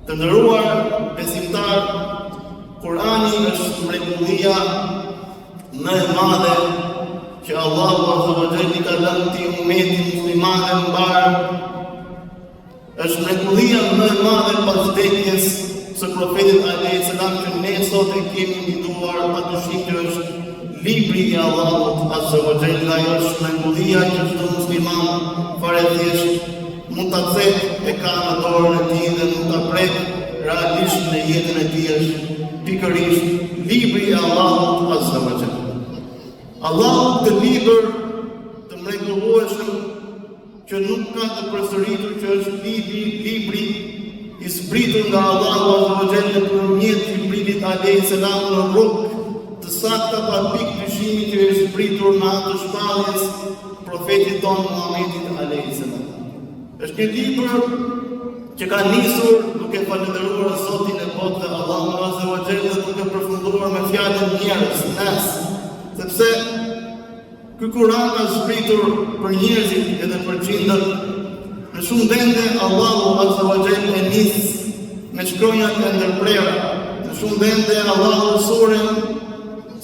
Të nderuar besimtar, Kurani është mrekullia më e madhe që Allahu Azza wa Jalla ka dhënë ti umetit musliman e mbar. Është mrekullia më e madhe pas vdekjes së profetit alayhis salam që ne sot e kemi ndihuar padyshim që është libri i Allahut Azza wa Jalla. Është mrekullia që çdo musliman fare thjesht mund ta thekë e ka në dorën e tij dhe mund ta prek realisht në jetën e tij. Është pikërisht libri i Allahut Azza wa Jalla. Allahu të libër të mrekullueshëm që nuk ka të përsëritur, që është libri i zbritur nga Allahu Azza wa Jalla përmjet Jibrilit alayhis salam në rrugë të sakta pa pikë dyshimi që është zbritur në atë shpalljes profetit tonë Muhamedit alayhis salam. Është një libër që ka nisur duke falendëruar Zotin e botëve Allahu Azza wa Jalla, duke përfunduar me fjalën njerëz, nas, sepse ky Kur'an ka zbritur për njerëzit edhe për gjindat. Në shumë vende Allahu Azza wa Jalla e nis me shkronjat e ndërprera. Në shumë vende Allahu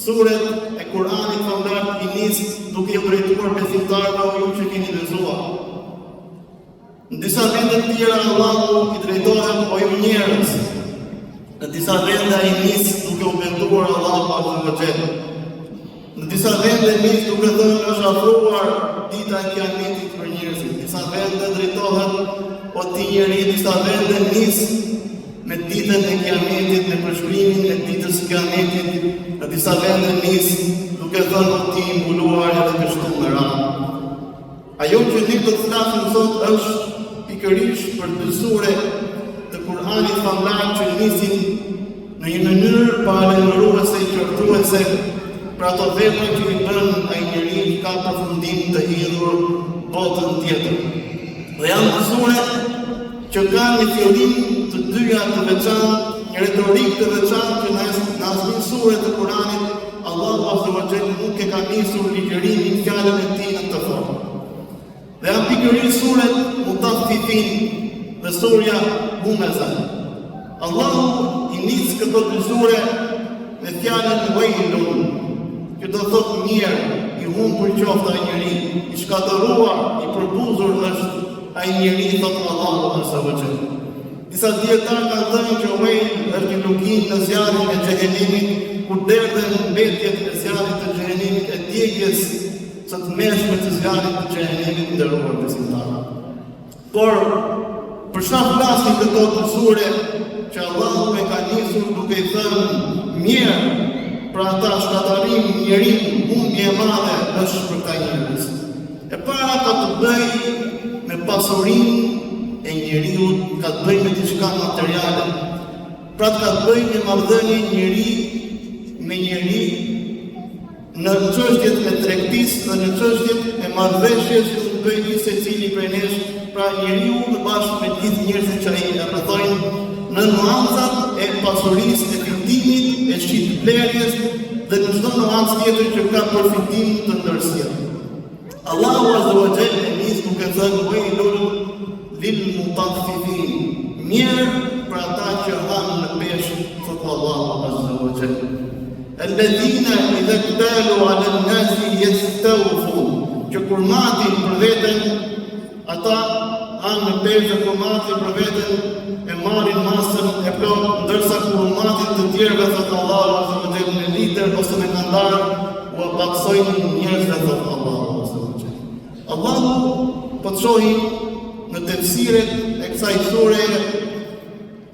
suret e Kur'anit famlar i nis duke u drejtuar besimtarëve o ju që keni besuar. Në disa vende të tjera Allahu i drejtohet o ju njerëz. Në disa vende ai nis duke u betuar Allahu Azza wa Jalla. Në disa vende nis duke thënë është afruar dita e Kiametit për njerëzit. Disa vende drejtohet o ti njeri, disa vende nis me ditën e Kiametit, me përshkrimin e ditës së Kiametit. Në disa vende nis duke thënë o ti mbuluar edhe kështu me radhë. Ajo që ne do të flasim sot është pikërisht për dy sure të Kur'anit famlar që nisin në një mënyrë paralajmëruese i qortuese për ato vepra që i bën ai njeriu që ka përfundim të hidhur botën tjetër. Dhe janë dy sure që kanë një fillim të dyja të veçantë, një retorik të veçantë që në asnjë sure të Kur'anit Allahu Azza wa Jalla nuk e ka nisur ligjërimin fjalën e tij në të fortë. Dhe janë pikërisht suret Mutaffifin dhe surja Humazah. Allahu i nis këto dy sure me fjalën Wailun, që do thotë mirë, i humbur qoftë ai njeri, i shkatëruar, i përbuzur është ai njeri, thotë Allahu Azza wa Jalla. Disa dietarë kanë thënë që Wail është një lukin në zjarrin e xhehenemit, ku derdhen mbetjet e zjarrit të xhehenemit, e djegjes së të mëshme të zjarrit të xhehenemit, nderuar besimtarë. Por për çfarë flasin këto dy sure që Allahu e ka nisur duke i thënë mirë për ata shkatarim, njerim, humbje e madhe është për ta njerëz. E para ka të bëjë me pasurinë e njeriut, ka të bëjë me diçka materiale. Pra ka të bëjë me marrëdhënie njeri me njeri në çështjet e tregtisë dhe në çështjet e marrëveshjes që të bëjë secili prej nesh, pra njeriu në bashkë me gjithë njerëzit që ai e rrethojnë në nuancat e pasurisë, e fitimit, e shitblerjes dhe në çdo nuancë tjetër që ka përfitim të ndërsjellë. Allahu Azza wa Jalla nis duke thënë Wailun lil mutaffifin, mirë për ata që hanë në peshë, thotë Allahu Azza wa Jalla. Alladhina idha iktalu ala an-nasi yastawfun, që kur matin për veten, ata hanë në peshë, kur matin për veten e marrin masën e plot, ndërsa kur matin të tjerëve, thotë Allahu Azza wa Jalla, me lider ose me kandar, u paksojnë njerëzve, thotë Allahu Azza wa Jalla. Allahu po të shohim në tefsiret e kësaj sure,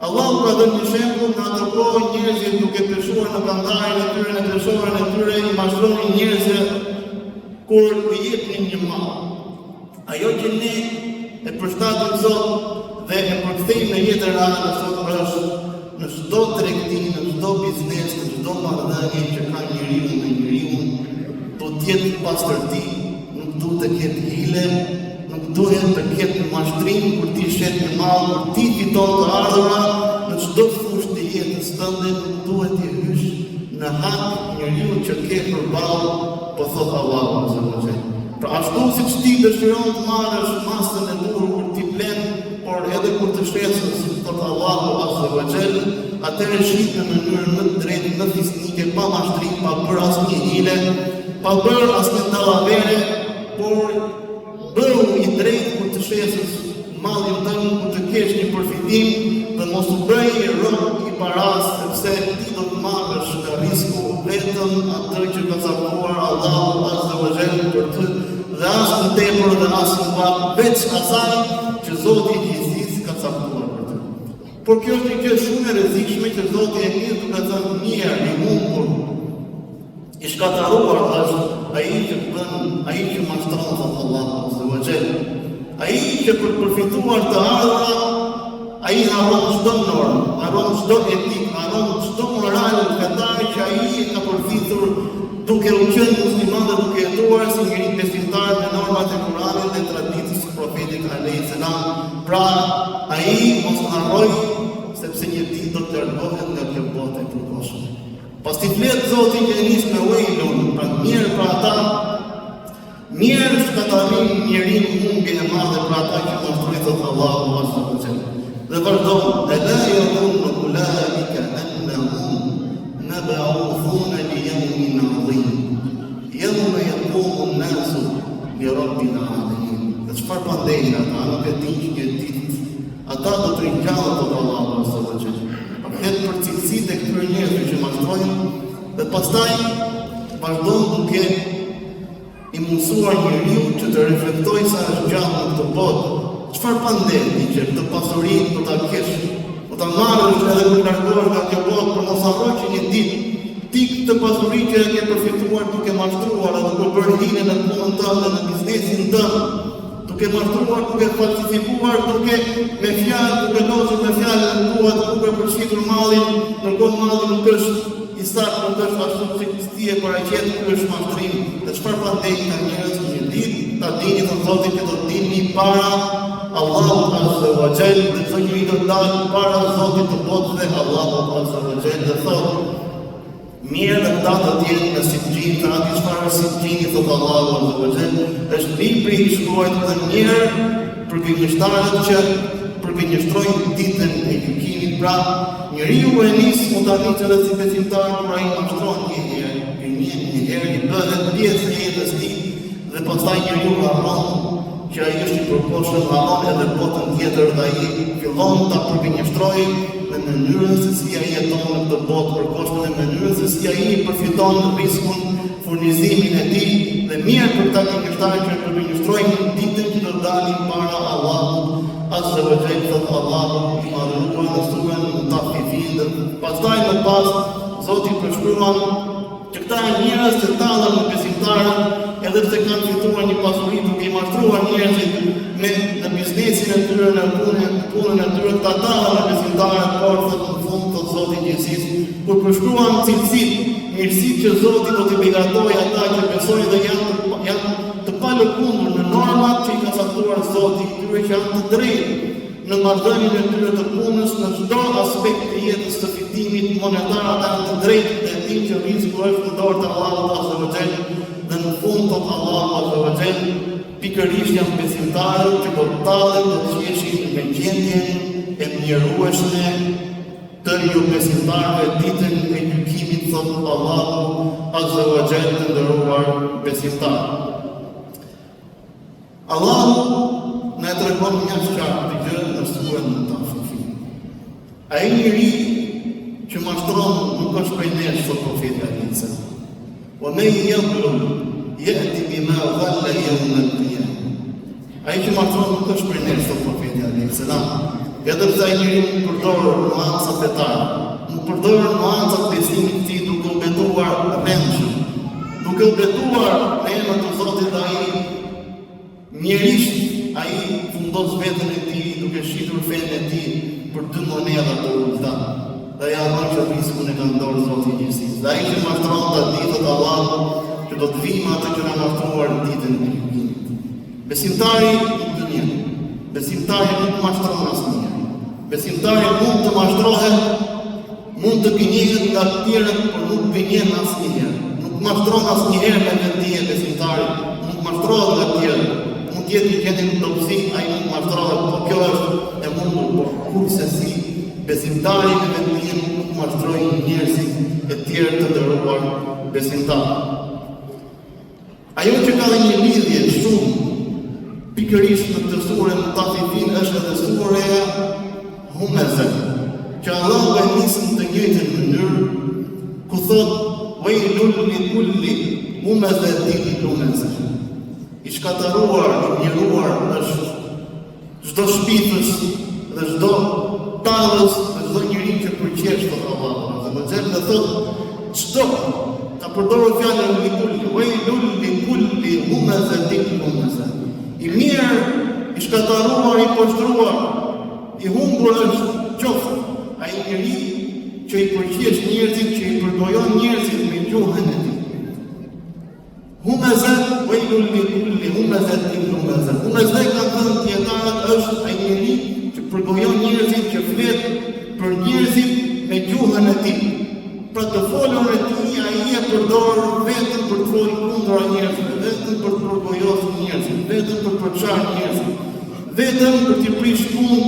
Allahu ka dhënë një shembull në atë kohë njerëzit duke peshuar në kandarin e tyre, në peshuar e tyre, i mashtronin njerëzve kur u jepnin një mall. Ajo që ne e përshtatim sot dhe e përkthejmë në jetën reale sot është në çdo tregti, në çdo biznes, në çdo marrëdhënie që ka njeriu me njeriu, do të jetë pastërti, nuk duhet të ketë hile, nuk duhet të ketë mashtrim kur ti shet një mall, kur ti fiton të ardhura në çdo fushë të jetës tënde, nuk duhet të hysh në hak njeriu që ke përballë, po thot Allahu Azza wa Jalla. Pra ashtu siç ti dëshiron të marrësh masën e dur kur ti blen, por edhe kur të shesësh, thot Allahu Azza azza wa jall, atëherë shit në mënyrë më të drejtë, më fisnike, pa mashtrim, pa bërë asnjë hile, pa bërë asnjë dallavere, por bëu i drejtë për të shesës mallin tënd, për të kesh një përfitim dhe mos u bëj rob i paras, sepse ti do të marrësh nga risku vetëm atë që ka caktuar Allahu azza wa jall për të, dhe as më tepër dhe as më pak, veç asaj që Zoti i gjithësisë ka caktuar për të. Por kjo është një gjë shumë e rrezikshme që Zoti e mirë duke thënë mirë, i humbur, i shkataruar është ai që bën, ai që mashtron thot Allahu azza wa jall. Ai që për të përfituar të ardhura, ai harron çdo normë, harron çdo etik, harron çdo moral fetar që ai e ka përfitur duke u qenë musliman dhe duke jetuar si njëri besimtar me normat e Kuranit dhe traditës së profetit alayhis salam. Pra, ai mos harroj sepse një ditë do të largohet nga kjo botë e përkohshme. Pasi flet Zoti që nis me wailun, pra mirë për ata, mirë shkatarim njeriu humbje e madhe për ata që mashtruan thot Allahu azza wa jalla. Dhe vazhdon, la yadhunnu ulaika annahum mab'uthuna li yawmin 'azim. Yawma yaqumu an-nasu li rabbil 'alamin. Dhe çfarë pandej ata, nuk e dinë që një ditë ata do të ringjallen thot Allahu azza wa jalla. Këtë për cilësitë e këtyre njerëzve që mashtrojnë, dhe pastaj vazhdon duke i mësuar njeriu që të reflektojë sa është gjallë në këtë botë. Çfarë pandeti që këtë pasurinë do ta kesh, do ta marrësh edhe kur largohesh nga kjo botë, por mos harro që një ditë ti këtë pasuri që e ke përfituar duke mashtruar, duke bërë hile në punën tënde, në biznesin tënd, duke mashtruar, duke falsifikuar, duke me fjalë, duke lozur me fjalën tua, duke përshitur mallin, ndërkohë malli nuk është i saktë, nuk është ashtu siç ti e paraqet, ky është mashtrim. Dhe çfarë pandeti ka njerëz një ditë, ta dini të thotë që do të dini para Allahu azza wa jall, dhe të njëri do të dalë para Zotit të botëve, Allahu azza wa jall, dhe thotë, mirë dhe këta të tjetë në Sijjin, të ati shfarë Sijjini, thotë Allahu azza wa jall, është libri i shkruajt dhe mirë për gënjeshtarët që përgënjeshtrojnë ditën e gjykimit. Pra, njeriu e nis mundanitë edhe si besimtar, kur ai mashtron një herë i bëhet pjesë e jetës tij, dhe pastaj njeriu harron që ai është i përkohshëm, harron edhe botën tjetër dhe ai fillon ta përgënjeshtrojë në mënyrën se si ai jeton në këtë botë përkohshme, në mënyrën se si ai përfiton riskun, furnizimin e tij, dhe mirë për ta gënjeshtarë që përgënjeshtrojnë ditën që do dalin para Allahut azza wa jalla, thot Allahu i madhëruar në surën Mutaffifin. Pastaj më pas Zoti përshkruan që këta njerëz që dallen në besimtarët, edhe pse kanë fituar një pasuri duke i mashtruar njerëzit në biznesin e tyre, në punën e tyre, ta dallen në besimtarët, por thot në fund thot Zoti i gjithësisë, kur përshkruan cilësitë, mirësitë që Zoti do t'i begatojë ata që besojnë dhe janë të palëkundur në normat që i ka caktuar Zoti, këtyre që janë të drejtë në marrëdhënien e tyre të punës, në çdo aspekt të jetës së fitimit monetar, ata janë të drejtë dhe dinë që risku është në dorë të Allahut azza wa jall, dhe në fund thot Allahu azza wa jall, pikërisht janë besimtarët që do të tallen dhe të qeshin me gjendjen e mjerueshme të ju besimtarëve ditën e gjykimit, thot Allahu azza wa jall, të nderuar besimtarë. Allahu na tregon mjaft qartë të gjë në surën Mutaffifin. Ai njeri që mashtron nuk është prej nesh, thot profeti alayhis salam. Wa man yadhlum ya'ti bima dhalla yawm al-qiyamah. Ai që mashtron nuk është prej nesh, thot profeti alayhis salam. Edhe pse ai njeri nuk përdor nuancat fetare, nuk përdor nuancat besimit të tij duke u betuar rendshëm, duke u betuar në emër të Zotit, ai njerisht ai fundos veten e tij duke shitur fenë e tij për 2 monedha të ulta. Dhe ja harron që riskun e ka dorë Zoti i gjithësisë. Dhe ai që mashtron ta ditët Allahu që do të vijmë atë që na mashtruar ditën e gjykimit. Besimtari nuk gënjen. Besimtari nuk mashtron asnjëherë. Besimtari mund të mashtrohet, mund të gënjehet nga të tjerët, por nuk gënjen asnjëherë. Nuk mashtron asnjëherë me vetdije besimtari, nuk mashtrohet nga të tjerët. Mund të jetë një gjendje dobësi, ai nuk mashtrohet, por kjo është e mundur, por kurse si besimtari me vetëdijën nuk mashtrojë njerëzit e tjerë të nderuar besimtarë. Ajo që ka dhe një lidhje shumë pikërisht në këtë sure Mutaffifin është edhe sureja Humezah, që Allahu e nis në të njëjtën mënyrë, ku thot wailul likulli humazatin lumazah. I shkataruar, i njeruar është çdo shpifës dhe çdo tallës dhe çdo njeri që përqesh të Allahu. Dhe thot çdo ka përdorur fjalën likulli, wailul likulli humazatin lumazah. I mirë, i shkataruar, i poshtruar, i humbur është qoftë ai njeri që i përqesh njerëzit, që i përgojon njerëzit me gjuhën e tij. Humezah, wailul likulli humazatin lumazah. Humezah ka thënë dietarët është ai njeri që përgojon njerëzit, që flet për njerëzit me gjuhën e tij. Pra të folur e tij ai e përdor vetëm për të folur kundër njerëzve, vetëm për të përgojosur njerëzit, vetëm për të përçarë njerëzit, vetëm për të prish punë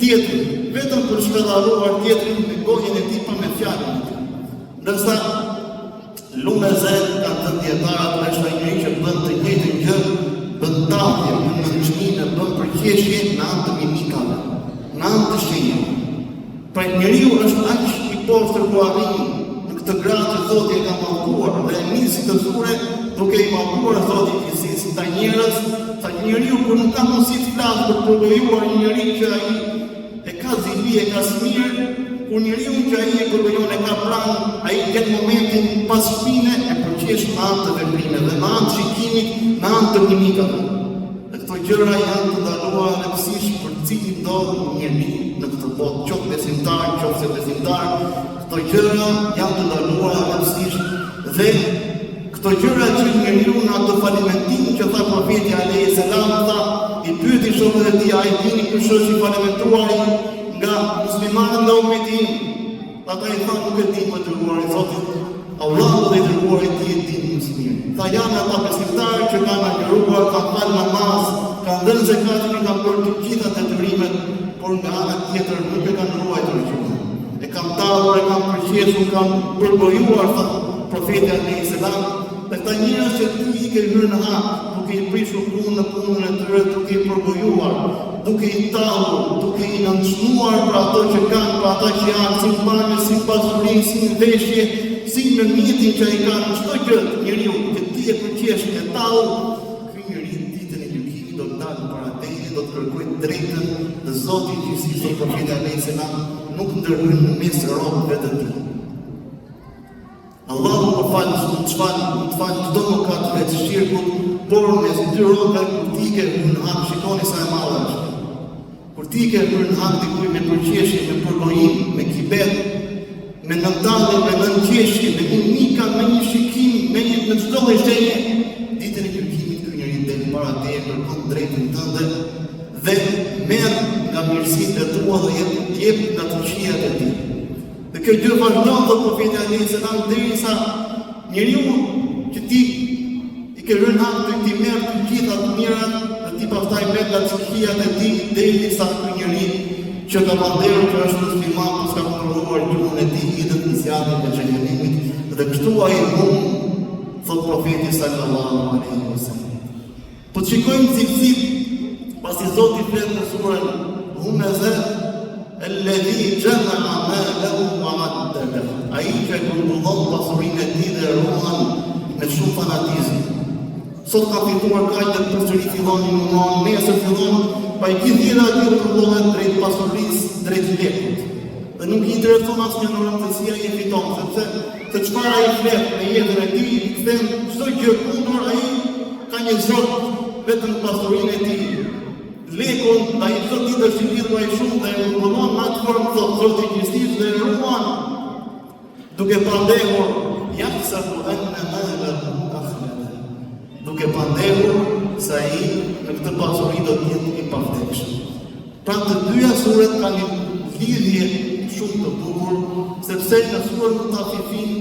tjetrin, vetëm për shpëllaruar tjetrin me gojën e tij pa me fjalën e tij. Ndërsa lumazah ka thënë dietarët është ai njeri që bën të njëjtën gjë, bën tallje, bën mençmime, bën përqeshje në anë të mimikave, në anë të shenjave. Pra njeriu është aq i poshtër ku arrin në këtë gradë që Zoti e ka mallkuar dhe nisi të sure duke i mallkuar Zoti si ta njerëz, sa njeriu kur nuk ka mundësi të flasë për përgojuar një njeri që ai e ka zivi, e ka smir, kur njeriu që ai e përgojon e ka pranë, ai gjet momentin pas shpine e përqesh në anë të veprimeve, në anë të shikimit, në anë të mimikave. Dhe këto gjëra janë të ndaluara rëndësish për cilin do njeri në këtë botë, qoftë besimtar, qoftë besimtar, këto gjëra janë të ndaluara rëndësish dhe këto gjëra që njeriu në atë falimentim që tha profeti alayhis salam, tha i pyeti shokët e tij, a i dini kush është i falimentuari nga muslimanët nga ummeti im? Ata i thanë nuk e di më dërguari i Zotit, Allahu dhe i dërguari i tij e din më së miri. Tha janë ata besimtarë që kanë agjëruar, kanë falë namaz, kanë dhënë zakatin, kanë bërë të gjitha detyrimet, por nga ana tjetër nuk e kanë ruajtur gjuhën. E kanë tallur, e kanë përqeshur, kanë përgojuar, tha profeti alayhis salam. Dhe këta njerëz që ti i ke hyrë në hak, duke i prishur punën e tyre, duke i përgojuar, duke i tallur, duke i nënçmuar për ato që kanë, për ata që janë si marrë, si pasuri, si veshje, si në mjetin që ai kanë, çdo gjë njeriu që ti e përqesh e tallur, ky njeri ditën e gjykimit do të dalë para teje, do të kërkojë drejtën dhe Zoti i gjithësisë, profeti alayhis salam, nuk ndërhyn në mes robëve të tij. Allahu më falë, më të falë çdo mëkat veç shirkut, por mes dy robëve kur ti ke hyrë në hak, shikoni sa e madhe është. Kur ti ke hyrë në hak dikuj me përqeshje, me përgojim, me kibet, me nëntallje, me nënqeshje, me një mika, me një shikim, me çdo lloj shenje, ditën e gjykimit ky njeri del para teje, kërkon drejtën tënde dhe merr nga mirësitë e tua dhe jep nga të këqijat e tij. Dhe kjo gjë vazhdon të profeti alayhis salam derisa njeriu që ti i ke rënë hak të ti merr të gjitha të mirat dhe ti pastaj merr nga të këqijat e tij derisa ky njeri që ka pandehur që është musliman, pas ka kontrolluar gjuhën e tij, idhet në zjarrin e xhenemit dhe kështu ai humb, thot profeti sallallahu alaihi wasallam. Po të shikojmë cilësit pasi Zoti flet në surën Humezah, alladhi jama'a malahu wa addadah. Ai që grumbulon pasurinë e tij dhe ruan me shumë fanatizëm. Sot ka fituar kaq të përsëri fillon një moment, nesër fillon pa i gjithë dhira të përbollet drejt pasurisë, drejt lekut. Dhe nuk i intereson asnjë në rëndësia i fiton, sepse të çfarë ai flet me jetën e tij, i kthen çdo gjë kundër, ai ka një zot vetëm pasurinë e tij. Lekun, da i çdo ditë është i lidhur ai shumë dhe e ruan në atë formë thot Zoti i Kristit dhe e ruan duke pandehur yahsabu anna malahu akhlada. Duke pandehur se ai në këtë pasuri do të jetë i pavdekshëm. Pra të dyja suret kanë një lidhje shumë të bukur, sepse në surën Mutaffifin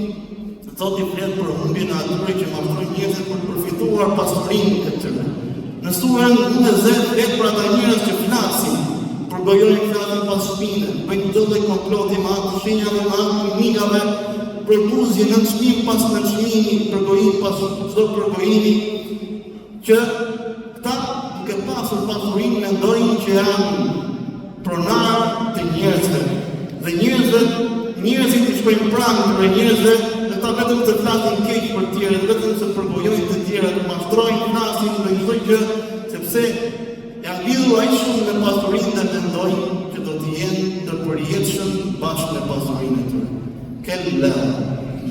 Zoti flet për humbjen e atyre që maftojnë njerëzit për të përfituar pasurinë e tyre. Në surën Humezah flet për ata njerëz që flasin, përgojojnë fjalën pas shpine, bëjnë çdo lloj komploti, me anë të shenjave, me anë të mimikave, përbuzje në çmim pas në çmimi, përgojim pas çdo përgojimi, që këta duke pasur pasurinë mendojnë që janë pronar të njerëzve. Dhe njerëzit i shkojnë pranë për njerëzve, dhe ta vetëm të flasin keq për tjerë, vetëm të përgojojnë të tjerë, të mashtrojnë, flasin dhe çdo gjë, sepse janë lidhur aq shumë me pasurinë dhe mendojnë që do të jenë të përjetshëm bashkë me pasurinë e tyre. Kella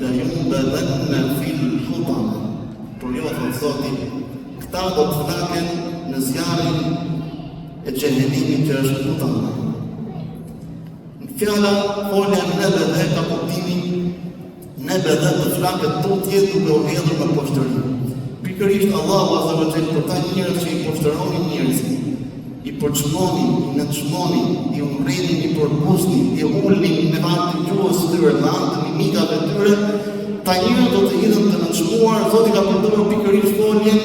la yunbadanna fil hutama. Por jo thot Zoti, këta do të flaken në zjarrin e xhenemit që është hutama. Fjala folja nebe dhe ka kuptimin nebe dhe të flaket tutje duke u hedhur me poshtëri. Pikërisht Allahu azza wa jalla për ta njerëz që i poshtëronin njerëzit, i përçmonin, i nënçmonin, i umrenin, i përbuznin, i ulnin me anë të gjuhës së tyre, me anë të mimikave të tyre, ta njerëz do të jenë të nënçmuar. Zoti ka përdorur pikërisht foljen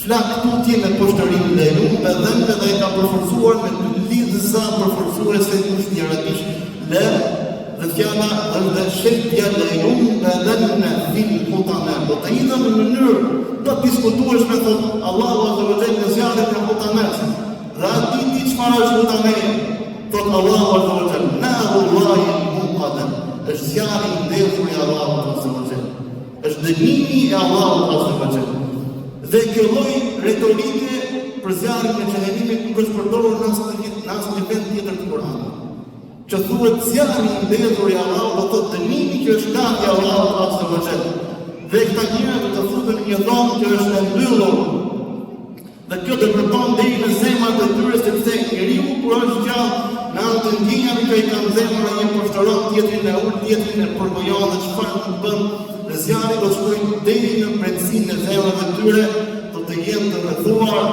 flak tutje me poshtërinë dhe lumbe dhëmbe dhe e ka përforcuar me dy lidhëza përforcuese kusht një arabisht le dhe fjala dhe shepja le lumbe dhëmbe fil hutame. Do të jenë në mënyrë të diskutueshme, thot Allahu azza wa jalla në zjarrin e hutames. Dhe aty di çfarë është hutame? Thot Allahu azza wa jalla, narullahi muqaddam. Është zjarri i ndezur i Allahut azza wa jalla. Është dënimi i Allahut azza wa jalla. Dhe kjo lloj retorike për zjarrin e xhenemit nuk është përdorur në asnjë vend tjetër të Kuranit. Që thuhet zjarri i ndezur i Allahut, do të dënimi që është dhënë i Allahut azza wa jalla. Dhe këta njerëz do të futen në një dhomë që është e mbyllur. Dhe kjo do të përton deri në zemrat e tyre, sepse njeriu kur është gjallë në anë të ndjenjave që i kanë zemra, një poshtëron tjetrin e ul, tjetrin e përgojon dhe çfarë të bën. Dhe zjarri do të shkojë deri në brendësinë e zemrave të tyre, do të jenë të rrethuar,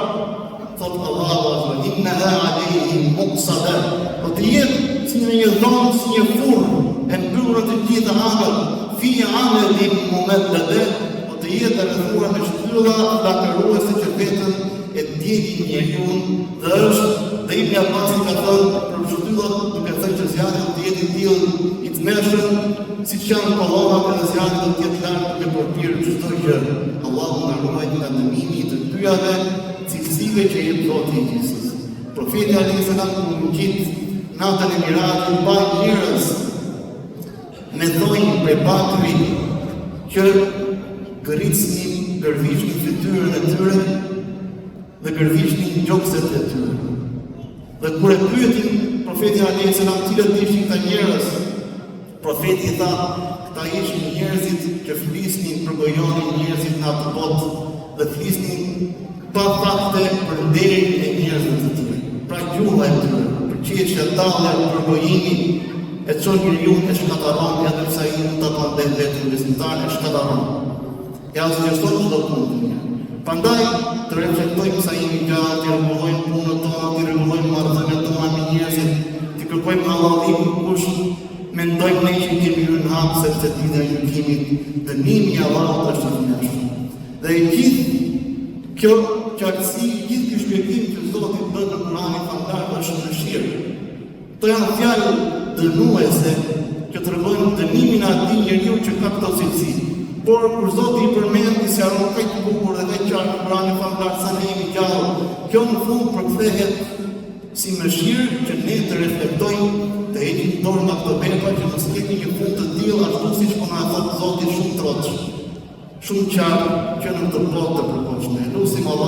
thot Allahu azza wa innaha alayhim muqsada. Do të jenë si në një dhomë, si një furrë e mbyllur të gjitha anët. Fi amelin mumaddada, do të jetë rrethuar me shtylla lakëruese që vetëm e ndjeki njeriu. Dhe është dhe Ibn Abbas ka thënë për shtyllat, duke thënë që zjarri do të jetë i tillë i tmeshëm, siç janë kollonat e zjarrit do të jetë larg duke përpirë çdo gjë. Allahu na ruaj nga dënimi i të dyjave cilësive që jep Zoti i gjithësisë. Profeti alayhis salam kur ngjit natën e Miraxhit pa njerëz me thonjë për bakri që gëricnin, gërvishnin fytyrën e tyre dhe gërvishnin gjokset e tyre. Dhe kur e pyetin profetin alayhis salam cilët ishin këta njerëz, profeti tha, këta ishin njerëzit që flisnin, përgojonin njerëzit në atë botë dhe flisnin pa fakte për nderin e njerëzve të tyre. Pra gjuha e tyre, përqeshja, dallja, përgojimi e çon njeriu e shkataron, edhe pse ai nuk ta pandej vetëm besimtar, e shkataron. Ja zgjeston çdo punë. Prandaj të reflektojmë sa jemi gjallë, të rregullojmë punën tonë, të rregullojmë marrëdhëniet tona me njerëzit, të kërkojmë Allahun kush mendojmë ne që kemi hyrë në hap sepse dita e gjykimit, dënimi i Allahut është i mëshirshëm. Dhe gjithë kjo qartësi, gjithë ky shpjegim që Zoti bën në Kur'anin famlar është mëshirë. Këto janë fjalë dënuese që tregojnë dënimin e atij njeriu që ka këto cilësi. Por kur Zoti i përmend se ajo ka të bukur dhe të qartë në Kur'anin famlar sa ne jemi gjallë, kjo në fund përkthehet si mëshirë që ne të reflektojmë, të heqim dorë nga këto vepra që mos kemi një fund të tillë ashtu siç po na thot Zoti shumë trotsh, shumë qartë që në të botë të përkohshme. Lutim Allah